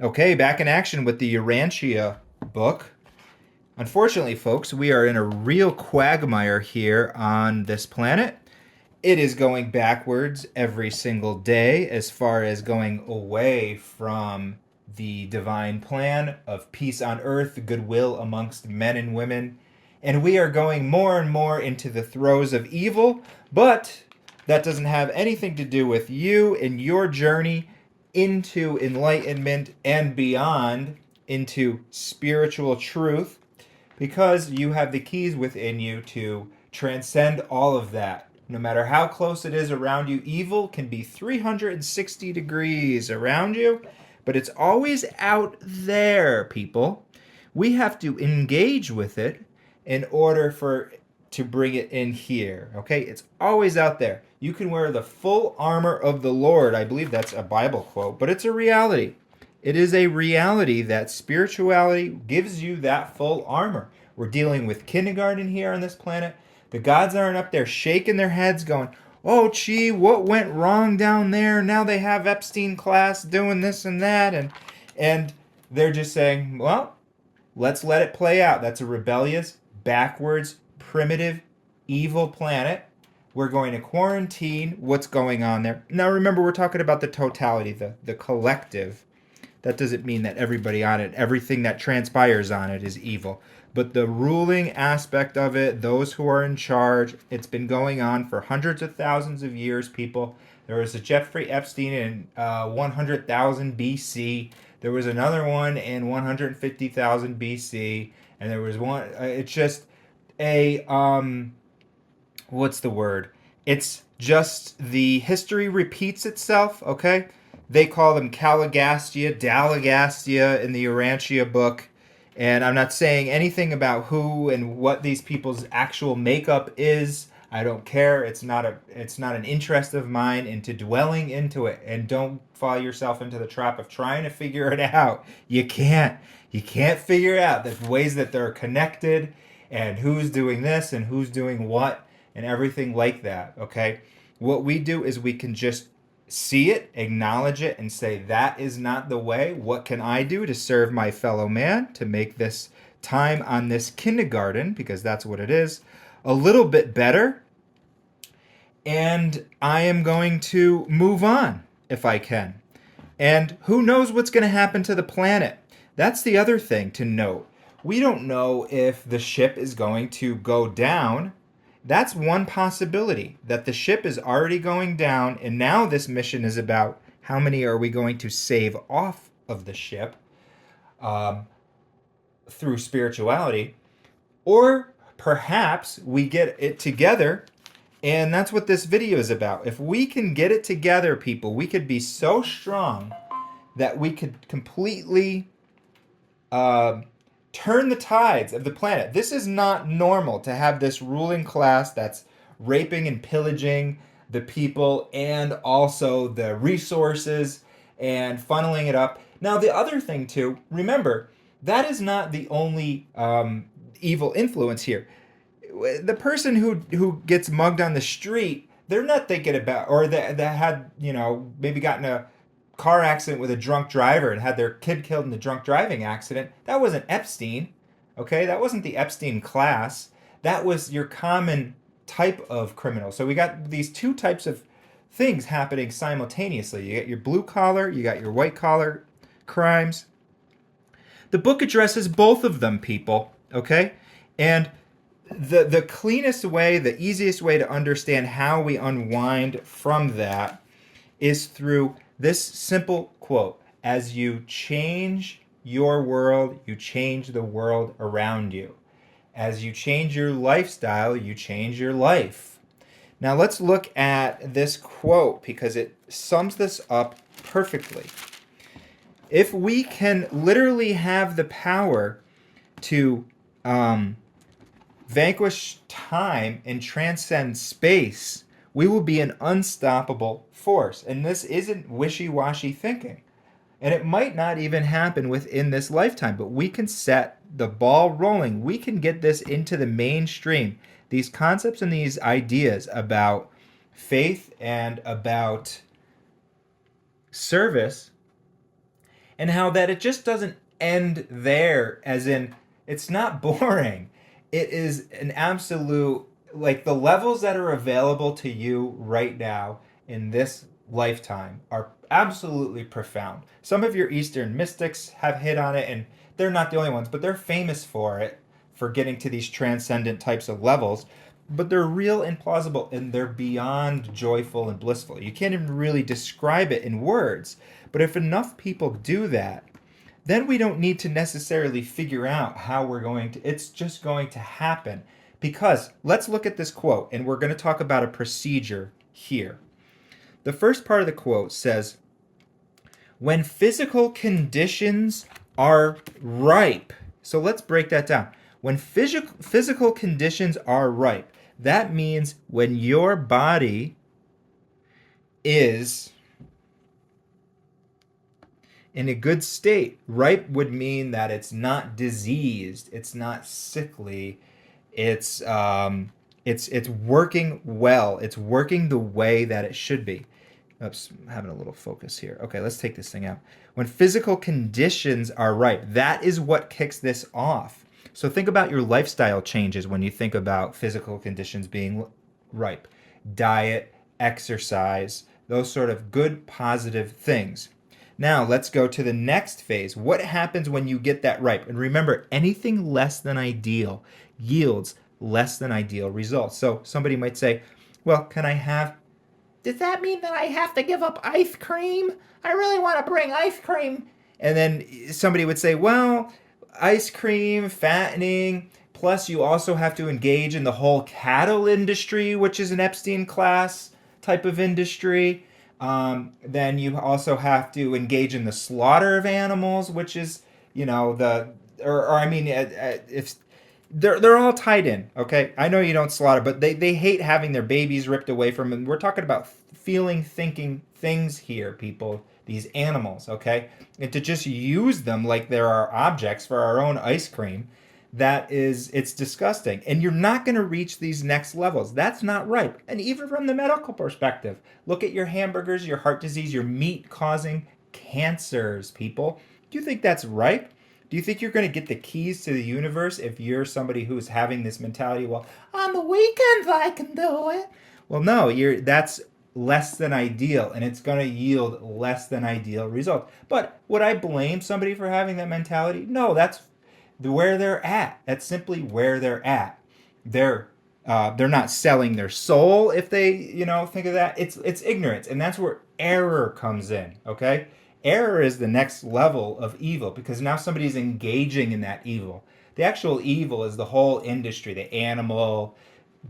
Okay, back in action with the Urantia book. Unfortunately, folks, we are in a real quagmire here on this planet. It is going backwards every single day as far as going away from the divine plan of peace on earth, goodwill amongst men and women. And we are going more and more into the throes of evil, but that doesn't have anything to do with you and your journey into enlightenment and beyond, into spiritual truth, because you have the keys within you to transcend all of that. No matter how close it is around you, evil can be 360 degrees around you, but it's always out there, people. We have to engage with it in order for to bring it in here. Okay? It's always out there. You can wear the full armor of the Lord. I believe that's a Bible quote, but it's a reality. It is a reality that spirituality gives you that full armor. We're dealing with kindergarten here on this planet. The gods aren't up there shaking their heads going, oh, gee, what went wrong down there? Now they have Epstein class doing this and that. And they're just saying, well, let's let it play out. That's a rebellious, backwards, primitive, evil planet. We're going to quarantine what's going on there. Now remember, we're talking about the totality, the collective. That doesn't mean that everybody on it, everything that transpires on it is evil. But the ruling aspect of it, those who are in charge, it's been going on for hundreds of thousands of years, people. There was a Jeffrey Epstein in 100,000 BC. There was another one in 150,000 BC. And there was one, it's just a, what's the word? It's just the history repeats itself, okay? They call them Caligastia, Dalagastia in the Urantia book. And I'm not saying anything about who and what these people's actual makeup is. I don't care. It's not an interest of mine into dwelling into it. And don't fall yourself into the trap of trying to figure it out. You can't. You can't figure out the ways that they're connected and who's doing this and who's doing what and everything like that, okay? What we do is we can just see it, acknowledge it, and say, that is not the way. What can I do to serve my fellow man, to make this time on this kindergarten, because that's what it is, a little bit better? And I am going to move on if I can. And who knows what's going to happen to the planet? That's the other thing to note. We don't know if the ship is going to go down. That's one possibility, that the ship is already going down, and now this mission is about how many are we going to save off of the ship through spirituality. Or perhaps we get it together, and that's what this video is about. If we can get it together, people, we could be so strong that we could completely turn the tides of the planet. This is not normal to have this ruling class that's raping and pillaging the people and also the resources and funneling it up. Now, the other thing, too, remember, that is not the only evil influence here. The person who gets mugged on the street, they're not thinking about, or that had, maybe gotten a car accident with a drunk driver and had their kid killed in the drunk driving accident. That wasn't Epstein, okay? That wasn't the Epstein class. That was your common type of criminal. So we got these two types of things happening simultaneously. You got your blue collar, you got your white collar crimes. The book addresses both of them, people, okay? And the cleanest way, the easiest way to understand how we unwind from that is through this simple quote: as you change your world, you change the world around you. As you change your lifestyle, you change your life. Now let's look at this quote because it sums this up perfectly. If we can literally have the power to vanquish time and transcend space, we will be an unstoppable force. And this isn't wishy-washy thinking. And it might not even happen within this lifetime, but we can set the ball rolling. We can get this into the mainstream. These concepts and these ideas about faith and about service and how that it just doesn't end there, as in it's not boring. It is an absolute, like, the levels that are available to you right now in this lifetime are absolutely profound. Some of your Eastern mystics have hit on it, and they're not the only ones, but they're famous for it, for getting to these transcendent types of levels. But they're real and plausible, and they're beyond joyful and blissful. You can't even really describe it in words. But if enough people do that, then we don't need to necessarily figure out how we're going to, it's just going to happen. Because let's look at this quote, and we're going to talk about a procedure here. The first part of the quote says, when physical conditions are ripe. So let's break that down. When physical conditions are ripe, that means when your body is in a good state. Ripe would mean that it's not diseased, it's not sickly, it's working well, it's working the way that it should be. Oops, I'm having a little focus here. Okay, let's take this thing out. When physical conditions are ripe, that is what kicks this off. So think about your lifestyle changes when you think about physical conditions being ripe. Diet, exercise, those sort of good, positive things. Now let's go to the next phase. What happens when you get that ripe? And remember, anything less than ideal yields less than ideal results. So somebody might say, well, does that mean that I have to give up ice cream? I really want to bring ice cream. And then somebody would say, well, ice cream, fattening, plus you also have to engage in the whole cattle industry, which is an Epstein class type of industry. Then you also have to engage in the slaughter of animals, which is, if they're all tied in. Okay, I know you don't slaughter, but they hate having their babies ripped away from them. We're talking about feeling, thinking things here, people. These animals, okay, and to just use them like there are objects for our own ice cream, it's disgusting. And you're not going to reach these next levels. That's not ripe. And even from the medical perspective, look at your hamburgers, your heart disease, your meat causing cancers, people. Do you think that's ripe? Do you think you're going to get the keys to the universe if you're somebody who's having this mentality, well, on the weekends I can do it? Well, no, that's less than ideal, and it's going to yield less than ideal results. But would I blame somebody for having that mentality? No, that's where they're at. That's simply where they're at. They're not selling their soul if they think of that. It's ignorance, and that's where error comes in. Okay, error is the next level of evil, because now somebody's engaging in that evil. The actual evil is the whole industry, the animal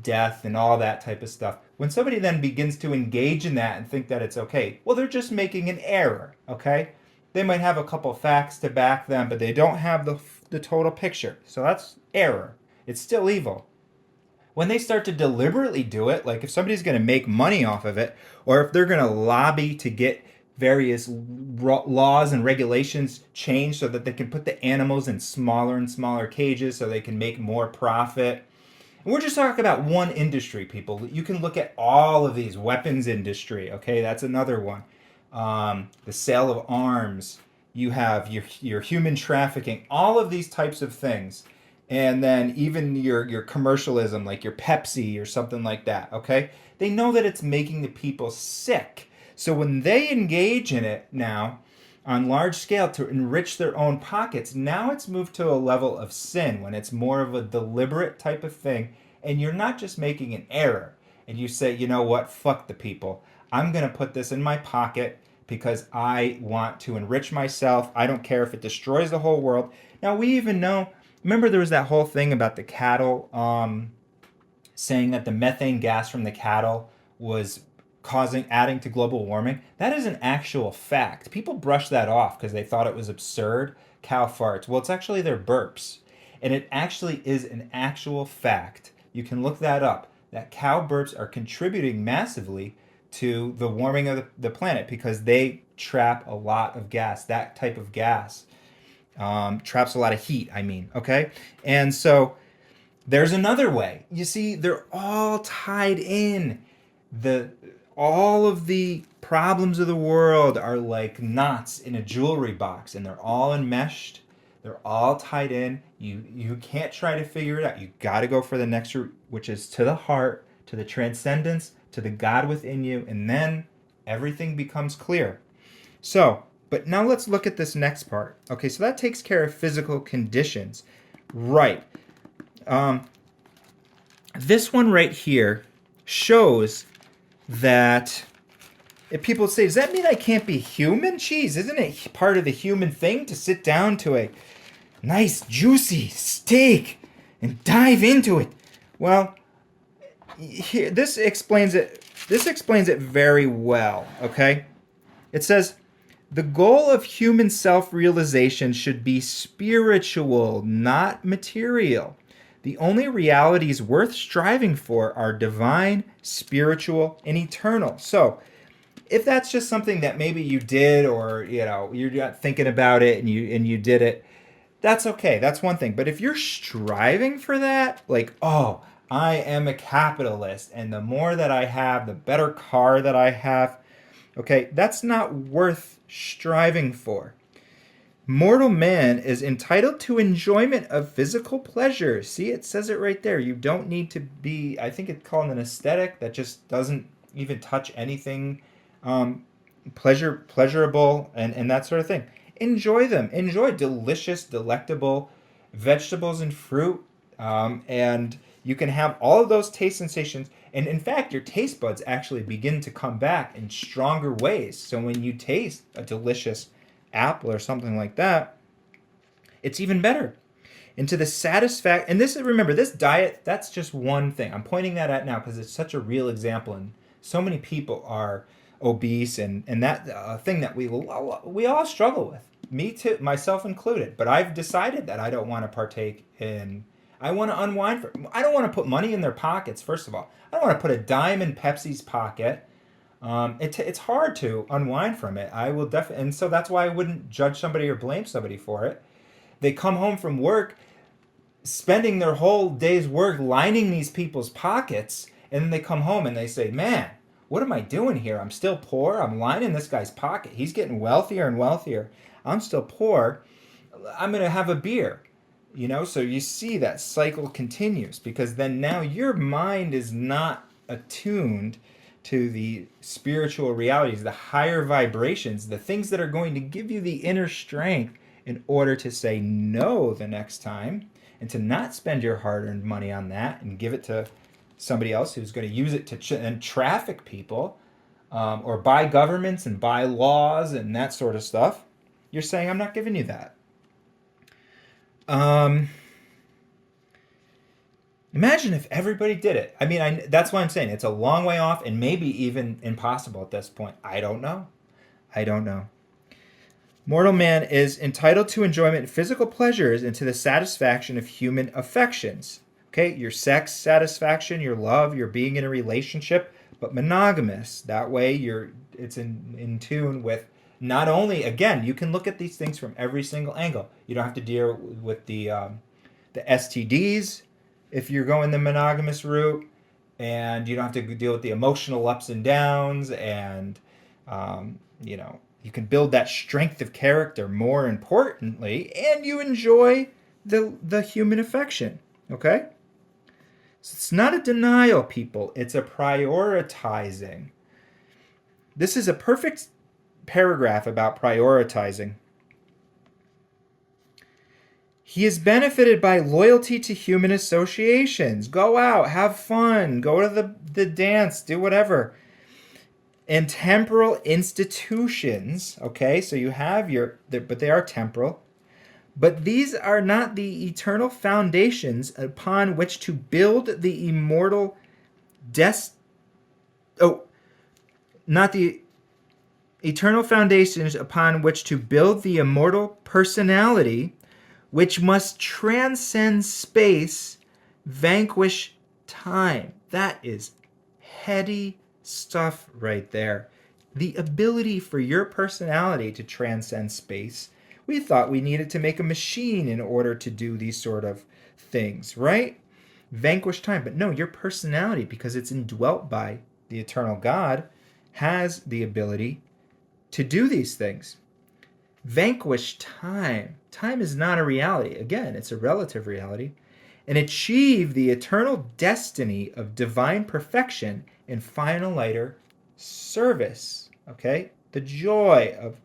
death and all that type of stuff. When somebody then begins to engage in that and think that it's okay, well, they're just making an error. Okay, they might have a couple facts to back them, but they don't have the total picture. So that's error. It's still evil. When they start to deliberately do it, like if somebody's going to make money off of it, or if they're going to lobby to get various laws and regulations changed so that they can put the animals in smaller and smaller cages so they can make more profit. And we're just talking about one industry, people. You can look at all of these weapons industry. Okay, that's another one. The sale of arms. You have your human trafficking. All of these types of things. And then even your commercialism, like your Pepsi or something like that. Okay, they know that it's making the people sick. So when they engage in it now on large scale to enrich their own pockets, now it's moved to a level of sin when it's more of a deliberate type of thing, and you're not just making an error and you say, you know what, fuck the people. I'm going to put this in my pocket because I want to enrich myself. I don't care if it destroys the whole world. Now we even know, remember there was that whole thing about the cattle saying that the methane gas from the cattle was adding to global warming. That is an actual fact. People brush that off because they thought it was absurd. Cow farts. Well, it's actually their burps. And it actually is an actual fact. You can look that up. That cow burps are contributing massively to the warming of the planet because they trap a lot of gas. That type of gas traps a lot of heat, okay? And so there's another way. You see, they're all tied in. All of the problems of the world are like knots in a jewelry box, and they're all enmeshed. They're all tied in. You can't try to figure it out. You got to go for the next route, which is to the heart, to the transcendence, to the God within you, and then everything becomes clear. So, but now let's look at this next part. Okay, so that takes care of physical conditions. Right. Um, this one right here shows that if people say, does that mean I can't be human? Geez, isn't it part of the human thing to sit down to a nice juicy steak and dive into it? Well, here, this explains it. This explains it very well. Okay, it says the goal of human self-realization should be spiritual, not material. The only realities worth striving for are divine, spiritual, and eternal. So, if that's just something that maybe you did, or you're not thinking about it and you did it, that's okay. That's one thing. But if you're striving for that, like, oh, I am a capitalist, and the more that I have, the better car that I have, okay, that's not worth striving for. Mortal man is entitled to enjoyment of physical pleasure. See, it says it right there. You don't need to be, I think it's called an aesthetic that just doesn't even touch anything pleasurable and that sort of thing. Enjoy them. Enjoy delicious, delectable vegetables and fruit. And you can have all of those taste sensations. And in fact, your taste buds actually begin to come back in stronger ways. So when you taste a delicious apple or something like that, it's even better. Into the satisfaction, and this, remember, this diet, that's just one thing. I'm pointing that out now because it's such a real example, and so many people are obese, and that thing that we all struggle with, me too, myself included. But I've decided that I don't want to partake in. I want to unwind. I don't want to put money in their pockets. First of all, I don't want to put a dime in Pepsi's pocket. It's hard to unwind from it. I will definitely, and so that's why I wouldn't judge somebody or blame somebody for it. They come home from work, spending their whole day's work lining these people's pockets, and then they come home and they say, "Man, what am I doing here? I'm still poor. I'm lining this guy's pocket. He's getting wealthier and wealthier. I'm still poor. I'm gonna have a beer." So you see that cycle continues, because then now your mind is not attuned to the spiritual realities, the higher vibrations, the things that are going to give you the inner strength in order to say no the next time, and to not spend your hard-earned money on that and give it to somebody else who's going to use it to and traffic people, or buy governments and buy laws and that sort of stuff. You're saying, I'm not giving you that. Imagine if everybody did it. I mean, that's why I'm saying it's a long way off, and maybe even impossible at this point. I don't know. Mortal man is entitled to enjoyment of physical pleasures and to the satisfaction of human affections. Okay, your sex satisfaction, your love, your being in a relationship, but monogamous. That way it's in tune with, not only, again, you can look at these things from every single angle. You don't have to deal with the STDs if you're going the monogamous route, and you don't have to deal with the emotional ups and downs, and you can build that strength of character, more importantly, and you enjoy the human affection. Okay? So it's not a denial, people. It's a prioritizing. This is a perfect paragraph about prioritizing. He is benefited by loyalty to human associations. Go out, have fun, go to the dance, do whatever. And temporal institutions, okay, so you have but they are temporal. But these are not the eternal foundations upon which to build the immortal not the eternal foundations upon which to build the immortal personality, which must transcend space, vanquish time. That is heady stuff right there. The ability for your personality to transcend space. We thought we needed to make a machine in order to do these sort of things, right? Vanquish time. But no, your personality, because it's indwelt by the eternal God, has the ability to do these things. Vanquish time. Time is not a reality. Again, it's a relative reality. And achieve the eternal destiny of divine perfection in final later service. Okay? The joy of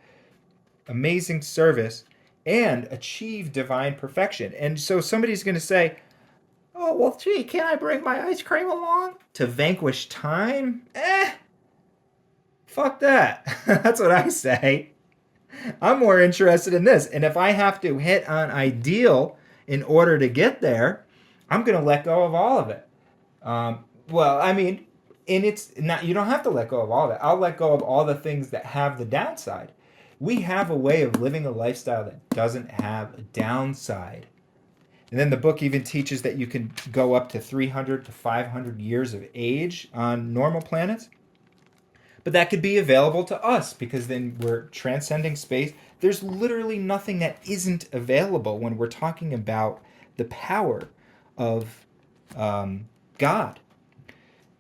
amazing service and achieve divine perfection. And so somebody's going to say, oh, well, gee, can't I bring my ice cream along to vanquish time? Fuck that. That's what I say. I'm more interested in this. And if I have to hit on ideal in order to get there, I'm going to let go of all of it. Well, I mean, and it's not, you don't have to let go of all of it. I'll let go of all the things that have the downside. We have a way of living a lifestyle that doesn't have a downside. And then the book even teaches that you can go up to 300 to 500 years of age on normal planets. But that could be available to us because then we're transcending space. There's literally nothing that isn't available when we're talking about the power of God.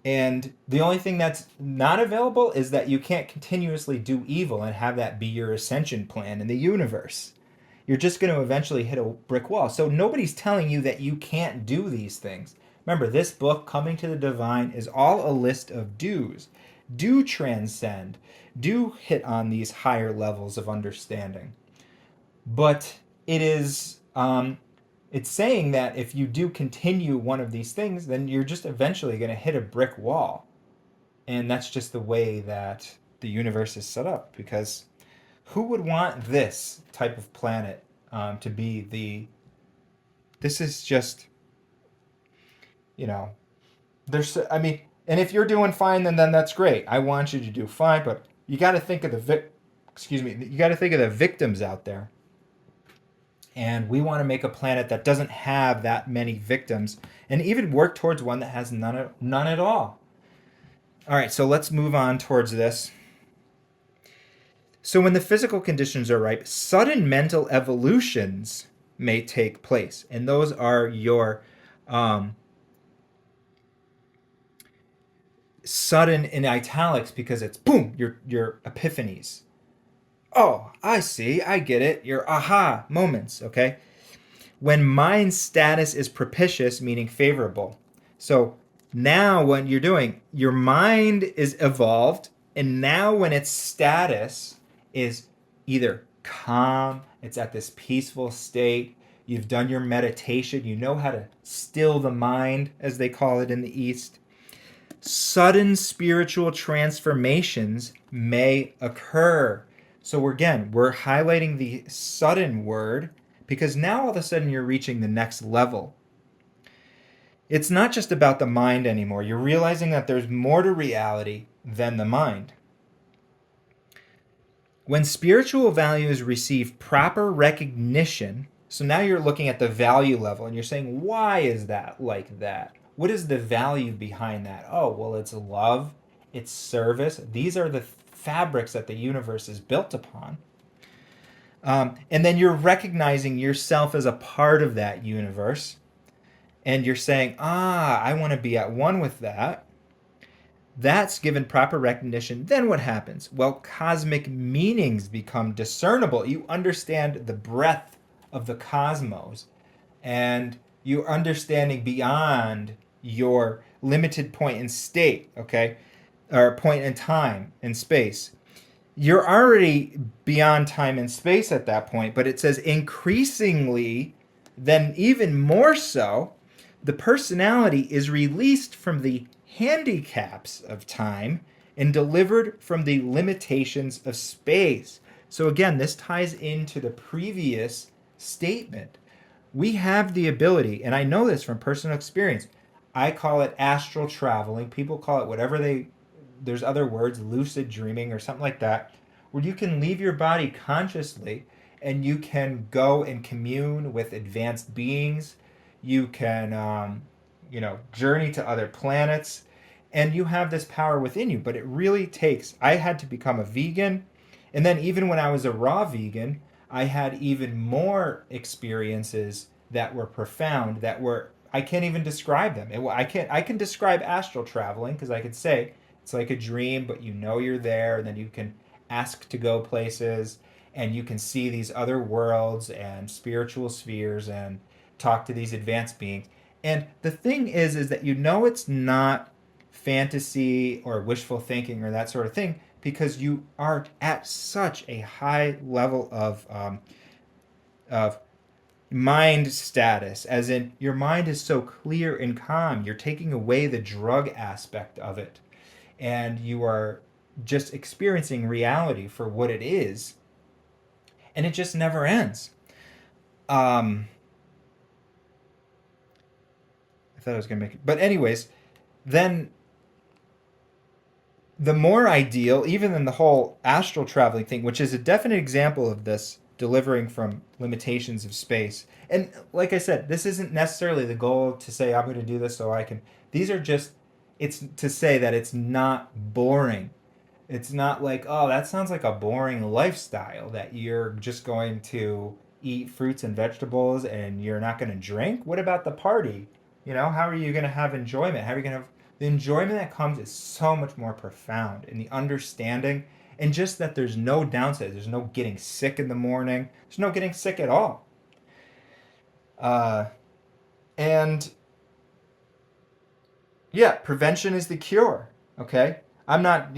And the only thing that's not available is that you can't continuously do evil and have that be your ascension plan in the universe. You're just going to eventually hit a brick wall. So nobody's telling you that you can't do these things. Remember, this book, Coming to the Divine, is all a list of do's. Do transcend. Do hit on these higher levels of understanding. But it is it's saying that if you do continue one of these things, then you're just eventually going to hit a brick wall. And that's just the way that the universe is set up. Because who would want this type of planet to be the... This is just, you know, there's, I mean, and if you're doing fine, then that's great. I want you to do fine, but you got to think of you got to think of the victims out there. And we want to make a planet that doesn't have that many victims and even work towards one that has none at all. All right, so let's move on towards this. So when the physical conditions are ripe, sudden mental evolutions may take place. And those are your sudden in italics because it's boom, your epiphanies. Oh, I see, I get it. Your aha moments, okay? When mind status is propitious, meaning favorable. So now what you're doing, your mind is evolved, and now when its status is either calm, it's at this peaceful state, you've done your meditation, you know how to still the mind, as they call it in the East, sudden spiritual transformations may occur. So we're highlighting the sudden word because now all of a sudden you're reaching the next level. It's not just about the mind anymore. You're realizing that there's more to reality than the mind. When spiritual values receive proper recognition, so now you're looking at the value level and you're saying, why is that like that? What is the value behind that? Oh, well, it's love, it's service. These are the fabrics that the universe is built upon. And then you're recognizing yourself as a part of that universe. And you're saying, I want to be at one with that. That's given proper recognition. Then what happens? Well, cosmic meanings become discernible. You understand the breadth of the cosmos. And you're understanding beyond your limited point in state, okay? Or point in time and space. You're already beyond time and space at that point, but it says increasingly, then even more so, the personality is released from the handicaps of time and delivered from the limitations of space. So again, this ties into the previous statement. We have the ability, and I know this from personal experience, I call it astral traveling. People call it whatever there's other words, lucid dreaming or something like that, where you can leave your body consciously and you can go and commune with advanced beings. You can, journey to other planets, and you have this power within you. But it really takes, I had to become a vegan. And then even when I was a raw vegan, I had even more experiences that were profound, that were, I can't even describe them. I can describe astral traveling because I could say, It's like a dream, but you know you're there, and then you can ask to go places, and you can see these other worlds and spiritual spheres and talk to these advanced beings. And the thing is that you know it's not fantasy or wishful thinking or that sort of thing because you are at such a high level of mind status, as in your mind is so clear and calm. You're taking away the drug aspect of it, and you are just experiencing reality for what it is, and it just never ends. Um, I thought I was gonna make it, but anyways, then the more ideal, even than the whole astral traveling thing, which is a definite example of this delivering from limitations of space. And like I said, this isn't necessarily the goal to say I'm going to do this so I can. These are just, it's to say that it's not boring. It's not like, oh, that sounds like a boring lifestyle that you're just going to eat fruits and vegetables and you're not going to drink. What about the party? How are you going to have enjoyment? How are you going to have the enjoyment that comes is so much more profound and the understanding and just that there's no downside. There's no getting sick in the morning. There's no getting sick at all. Uh, and yeah, prevention is the cure. Okay. I'm not,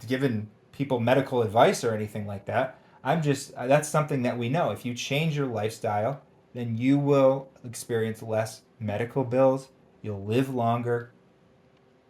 giving people medical advice or anything like that. I'm just, that's something that we know. If you change your lifestyle, then you will experience less medical bills. You'll live longer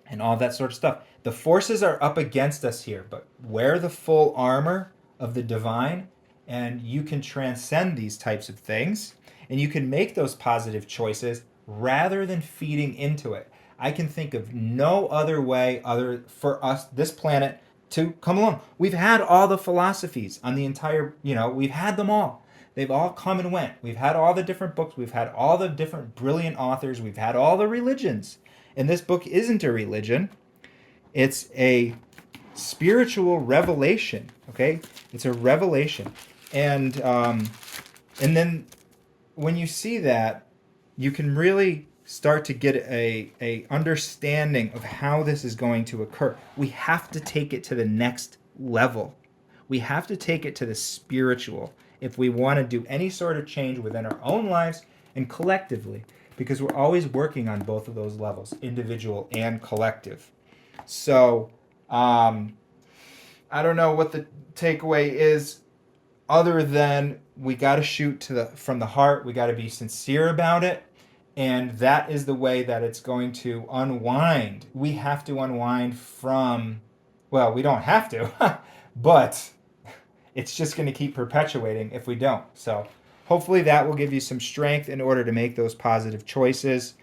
and all that sort of stuff. The forces are up against us here, but wear the full armor of the divine and you can transcend these types of things and you can make those positive choices rather than feeding into it. I can think of no other way other for us, this planet, to come along. We've had all the philosophies on the entire, we've had them all. They've all come and went. We've had all the different books. We've had all the different brilliant authors. We've had all the religions. And this book isn't a religion. It's a spiritual revelation. Okay, it's a revelation, and then when you see that, you can really start to get a understanding of how this is going to occur. We have to take it to the next level. We have to take it to the spiritual if we want to do any sort of change within our own lives and collectively, because we're always working on both of those levels, individual and collective. So, I don't know what the takeaway is other than we got to shoot from the heart. We got to be sincere about it. And that is the way that it's going to unwind. We have to unwind from, well, we don't have to, but it's just going to keep perpetuating if we don't. So hopefully that will give you some strength in order to make those positive choices.